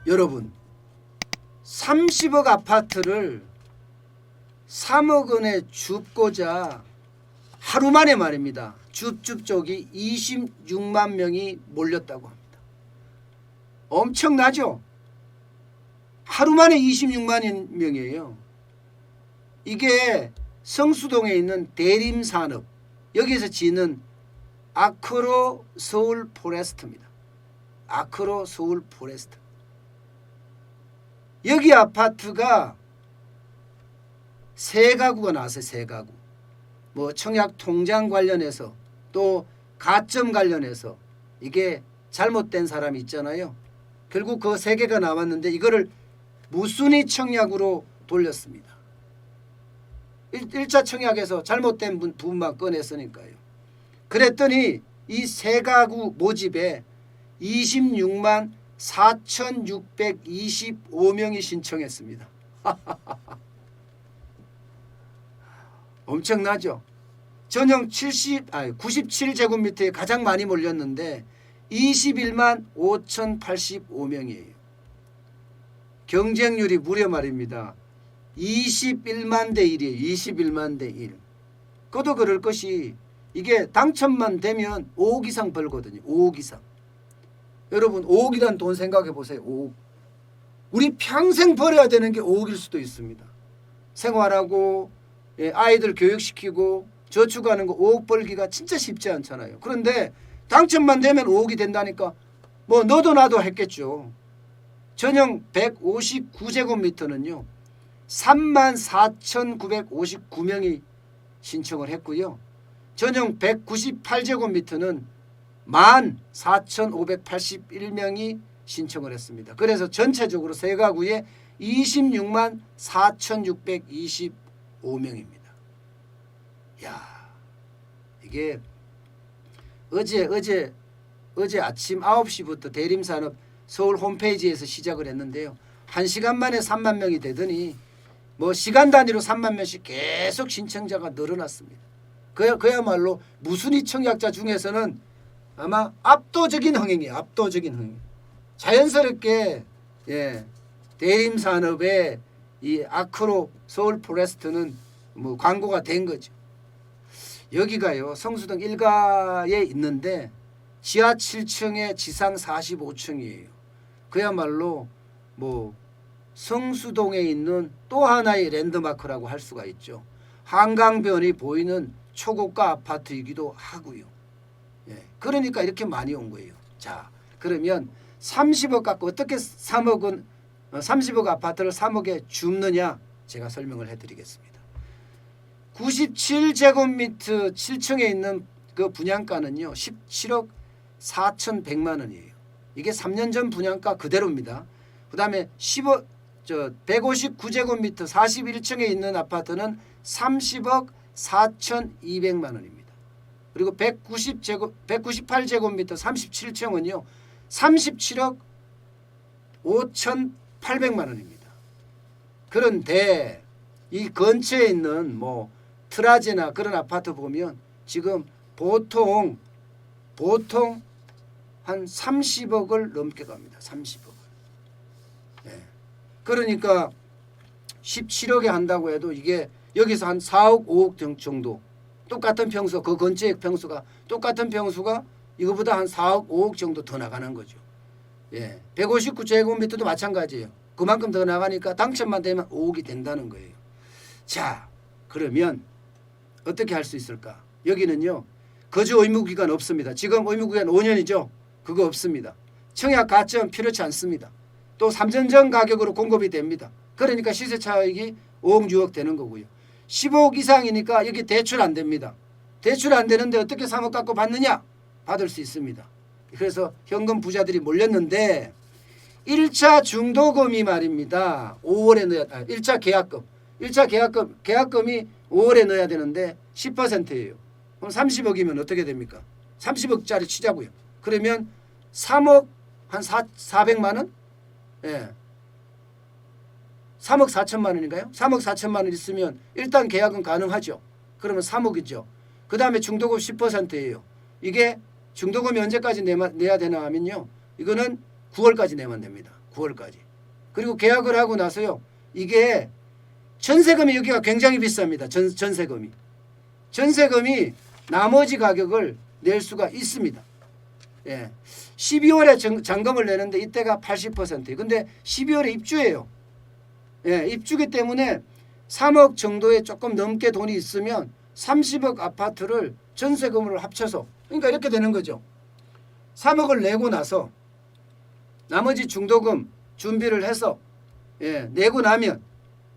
여러분 30억 아파트를 3억 원에 줍고자 하루 만에 말입니다. 줍줍 쪽이 26만 명이 몰렸다고 합니다. 엄청나죠? 하루 만에 26만 명이에요. 이게 성수동에 있는 대림산업, 여기에서 지는 아크로 서울 포레스트입니다. 아크로 서울 포레스트. 여기 아파트가 세 가구가 나왔어요. 세 가구. 뭐 청약 통장 관련해서 또 가점 관련해서 이게 잘못된 사람이 있잖아요. 결국 그 세 개가 나왔는데 이거를 무순위 청약으로 돌렸습니다. 1차 청약에서 잘못된 부분만 꺼냈으니까요. 그랬더니 이 세 가구 모집에 26만 4,625명이 신청했습니다. 엄청나죠? 전용 97제곱미터에 가장 많이 몰렸는데 21만 5,085명이에요. 경쟁률이 무려 말입니다. 21만 대 1이에요. 21만 대 1. 그도 그럴 것이 이게 당첨만 되면 5억 이상 벌거든요. 5억 이상. 여러분 5억이란 돈 생각해 보세요. 5억. 우리 평생 벌어야 되는 게 5억일 수도 있습니다. 생활하고 아이들 교육시키고 저축하는 거 5억 벌기가 진짜 쉽지 않잖아요. 그런데 당첨만 되면 5억이 된다니까 뭐 너도 나도 했겠죠. 전용 159제곱미터는요. 34,959명이 신청을 했고요. 전용 198제곱미터는 14,581명이 신청을 했습니다. 그래서 전체적으로 세 가구에 26만 4,625명입니다. 야, 이게 어제 아침 9시부터 대림산업 서울 홈페이지에서 시작을 했는데요. 1시간 만에 3만 명이 되더니 뭐 시간 단위로 3만 명씩 계속 신청자가 늘어났습니다. 그야말로 무순위 청약자 중에서는 아마 압도적인 흥행이에요. 압도적인 흥행. 자연스럽게 대림산업의 이 아크로 서울 포레스트는 뭐 광고가 된 거죠. 여기가요 성수동 1가에 있는데 지하 7층에 지상 45층이에요. 그야말로 뭐 성수동에 있는 또 하나의 랜드마크라고 할 수가 있죠. 한강변이 보이는 초고가 아파트이기도 하고요. 그러니까 이렇게 많이 온 거예요. 자, 그러면 30억 갖고 어떻게 30억 아파트를 3억에 줍느냐 제가 설명을 해드리겠습니다. 97제곱미터 7층에 있는 그 분양가는요 17억 4,100만 원이에요. 이게 3년 전 분양가 그대로입니다. 그 다음에 159제곱미터 41층에 있는 아파트는 30억 4,200만 원입니다. 그리고 198제곱미터 37층은요 37억 5,800만 원입니다. 그런데 이 근처에 있는 뭐 트라제나 그런 아파트 보면 지금 보통 한 30억을 넘게 갑니다. 30억을. 그러니까 17억에 한다고 해도 이게 여기서 한 4억 5억 정도 똑같은 평수 그 근처의 평수가 똑같은 평수가 이거보다 한 4억 5억 정도 더 나가는 거죠. 159제곱미터도 마찬가지예요. 그만큼 더 나가니까 당첨만 되면 5억이 된다는 거예요. 자, 그러면 어떻게 할 수 있을까? 여기는요. 거주 의무기간 없습니다. 지금 의무기간 5년이죠. 그거 없습니다. 청약 가점 필요치 않습니다. 또 3년 전 가격으로 공급이 됩니다. 그러니까 시세 차익이 5억 6억 되는 거고요. 15억 이상이니까 여기 대출 안 됩니다. 대출 안 되는데 어떻게 3억 갖고 받느냐? 받을 수 있습니다. 그래서 현금 부자들이 몰렸는데 1차 중도금이 말입니다. 5월에 넣어야 1차 계약금. 1차 계약금이 5월에 넣어야 되는데 10%예요. 그럼 30억이면 어떻게 됩니까? 30억짜리 치자고요. 그러면 3억 한 400만 원? 3억 4천만 원인가요? 3억 4천만 원 있으면 일단 계약은 가능하죠. 그러면 3억이죠. 그 다음에 중도금 10%예요. 이게 중도금이 언제까지 내야 되나 하면요. 이거는 9월까지 내면 됩니다. 9월까지. 그리고 계약을 하고 나서요. 이게 전세금이 여기가 굉장히 비쌉니다. 전세금이. 전세금이 나머지 가격을 낼 수가 있습니다. 예. 12월에 잔금을 내는데 이때가 80%. 근데 12월에 입주예요. 예, 입주기 때문에 3억 정도에 조금 넘게 돈이 있으면 30억 아파트를 전세금으로 합쳐서 그러니까 이렇게 되는 거죠. 3억을 내고 나서 나머지 중도금 준비를 해서 내고 나면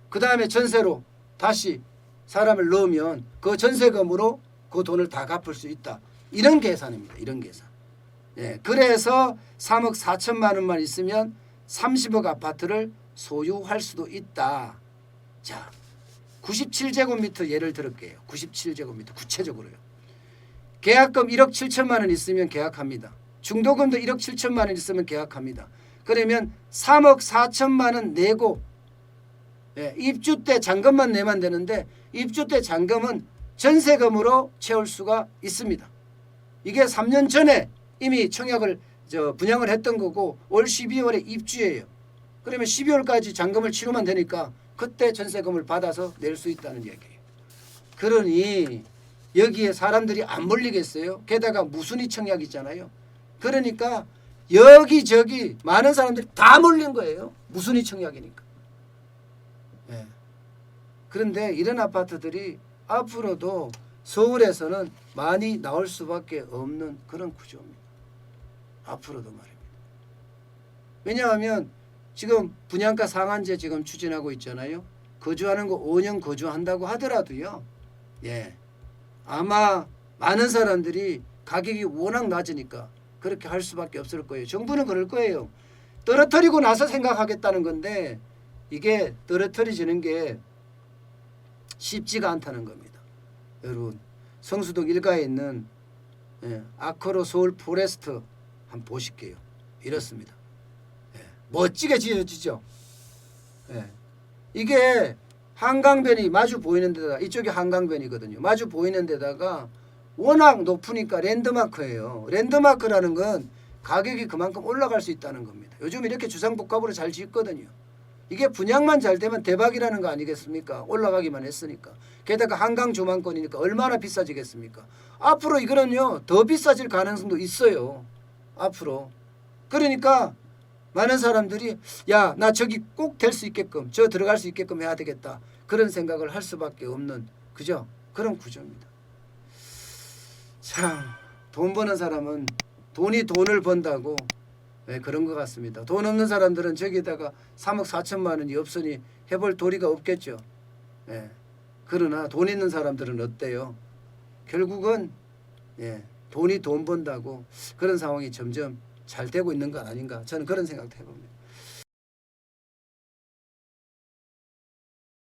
그 다음에 전세로 다시 사람을 넣으면 그 전세금으로 그 돈을 다 갚을 수 있다. 이런 계산입니다. 이런 계산. 그래서 3억 4천만 원만 있으면 30억 아파트를 소유할 수도 있다. 자, 97제곱미터 예를 들을게요. 97제곱미터 구체적으로요. 계약금 1억 7천만 원 있으면 계약합니다. 중도금도 1억 7천만 원 있으면 계약합니다. 그러면 3억 4천만 원 내고 입주 때 잔금만 내면 되는데 입주 때 잔금은 전세금으로 채울 수가 있습니다. 이게 3년 전에 이미 청약을 분양을 했던 거고 올 12월에 입주예요. 그러면 12월까지 잔금을 치르면 되니까 그때 전세금을 받아서 낼 수 있다는 얘기예요. 그러니 여기에 사람들이 안 몰리겠어요? 게다가 무순위 청약이잖아요. 그러니까 여기저기 많은 사람들이 다 몰린 거예요. 무순위 청약이니까. 그런데 이런 아파트들이 앞으로도 서울에서는 많이 나올 수밖에 없는 그런 구조입니다. 앞으로도 말입니다. 왜냐하면 지금 분양가 상한제 지금 추진하고 있잖아요. 거주하는 거 5년 거주한다고 하더라도요. 아마 많은 사람들이 가격이 워낙 낮으니까 그렇게 할 수밖에 없을 거예요. 정부는 그럴 거예요. 떨어뜨리고 나서 생각하겠다는 건데 이게 떨어뜨려지는 게 쉽지가 않다는 겁니다. 여러분 성수동 일가에 있는 아크로 서울 포레스트 한번 보실게요. 이렇습니다. 멋지게 지어지죠. 이게 한강변이 마주 보이는 데다가 이쪽이 한강변이거든요. 마주 보이는 데다가 워낙 높으니까 랜드마크예요. 랜드마크라는 건 가격이 그만큼 올라갈 수 있다는 겁니다. 요즘 이렇게 주상복합으로 잘 짓거든요. 이게 분양만 잘 되면 대박이라는 거 아니겠습니까? 올라가기만 했으니까. 게다가 한강 조망권이니까 얼마나 비싸지겠습니까? 앞으로 이거는요 더 비싸질 가능성도 있어요. 앞으로. 그러니까 많은 사람들이 야, 나 저기 꼭 될 수 있게끔 저 들어갈 수 있게끔 해야 되겠다. 그런 생각을 할 수밖에 없는 그죠? 그런 구조입니다. 참 돈 버는 사람은 돈이 돈을 번다고 그런 것 같습니다. 돈 없는 사람들은 저기다가 3억 4천만 원이 없으니 해볼 도리가 없겠죠. 그러나 돈 있는 사람들은 어때요? 결국은 돈이 돈 번다고 그런 상황이 점점 잘 되고 있는 것 아닌가 저는 그런 생각도 해봅니다.